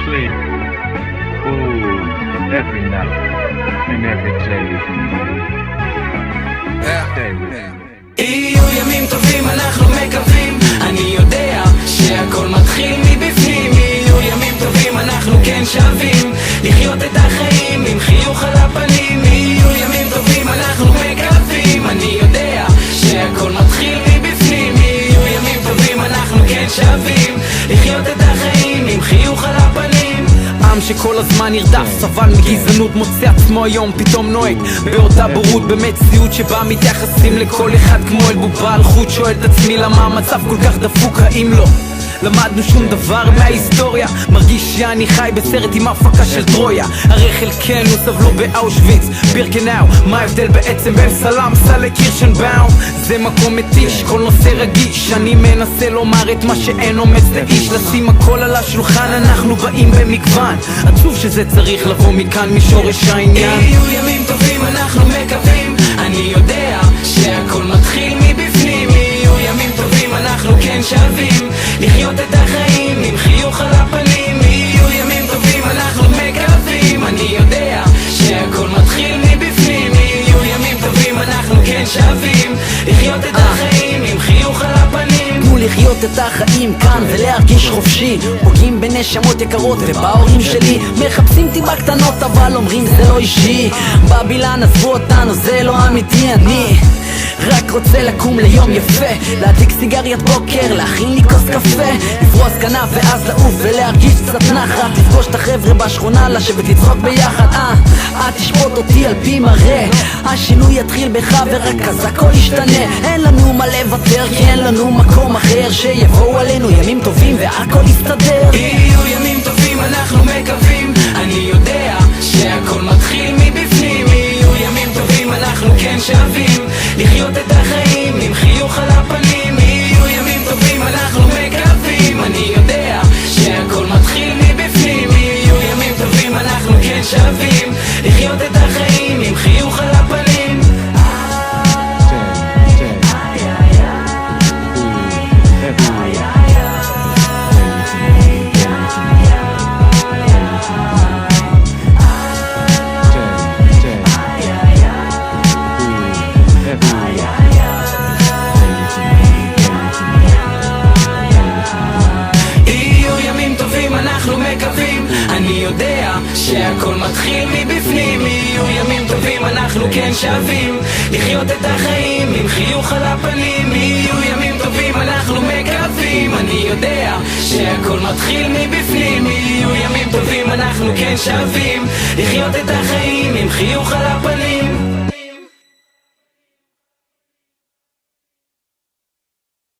sleep. Ooh, every night and every day. Stay with me. יהיו ימים טובים, אנחנו מקווים. אני יודע שהכל מתחיל מבפנים. יהיו ימים טובים, אנחנו כן שווים לחיות את החיים עם חיוך על הפנים. יהיו ימים טובים, אנחנו מקווים. אני יודע שהכל מתחיל מבפנים. יהיו ימים טובים, אנחנו כן שווים לחיות את החיים עם חיוך על הפנים. עם שכל הזמן נרדף, סבל מגזענות, מוצא עצמו היום פתאום נוהג באותה בורות, במציאות שבה מתייחסים לכל אחד כמו אל בובה על חוט. שואל את עצמי למה המצב כל כך דפוק, האם לא למדנו שום דבר מההיסטוריה? מרגיש שאני חי בסרט עם הפקה של טרויה. הרי חלקנו סבלו באושוויץ, בירקנאו. מה ההבדל בעצם בין סלאמסה לקירשנבאום? זה מקום מתיש, כל נושא רגיש. אני מנסה לומר את מה שאין אומץ לאיש, לשים הכל על השולחן, אנחנו באים במגוון. עצוב שזה צריך לבוא מכאן, משורש העניין. יהיו ימים טובים, אנחנו מקווים. אני יודע שהכל מתחיל מבפנים. יהיו ימים טובים, אנחנו כן שווים לחיות את החיים עם חיוך על הפנים. יהיו ימים טובים, אנחנו מקווים. אני יודע שהכל מתחיל מבפנים. יהיו ימים טובים, אנחנו כן שווים לחיות את החיים עם חיוך על הפנים. תנו לחיות את החיים כאן ולהרגיש חופשי. פוגעים בנשמות יקרות ובהורים שלי. מחפשים טיפה קטנות אבל אומרים זה לא אישי. בבילן עזבו אותנו, זה לא אמיתי. אני רק רוצה לקום ליום יפה, להדליק סיגריית בוקר, להכין לי כוס קפה, לפרוס כנף ואז לעוף ולהרגיש קצת נחת. לפגוש את החבר'ה בשכונה, לשבת לצחוק ביחד. תשפוט אותי על פי מראה, השינוי יתחיל בך ורק אז הכל ישתנה. אין לנו מה לוותר כי אין לנו מקום אחר. שיבואו עלינו ימים טובים והכל יסתדר. יהיו ימים טובים, אנחנו מקווים. אני יודע שהכל מתחיל מבפנים. יהיו ימים טובים, אנחנו כן שווים לחיות את החיים עם חיוך על הפנים. יהיו ימים טובים, אנחנו מקווים. אני יודע שהכל מתחיל מבפנים. יהיו ימים טובים, אנחנו כן שווים לחיות את החיים עם חיוך על הפנים. אני יודע שהכל מתחיל מבפנים. יהיו ימים טובים, אנחנו כן שווים לחיות את החיים עם חיוך על הפנים. יהיו ימים טובים, אנחנו מקווים. אני יודע שהכל מתחיל מבפנים. יהיו ימים טובים, אנחנו כן שווים לחיות את החיים עם חיוך על הפנים.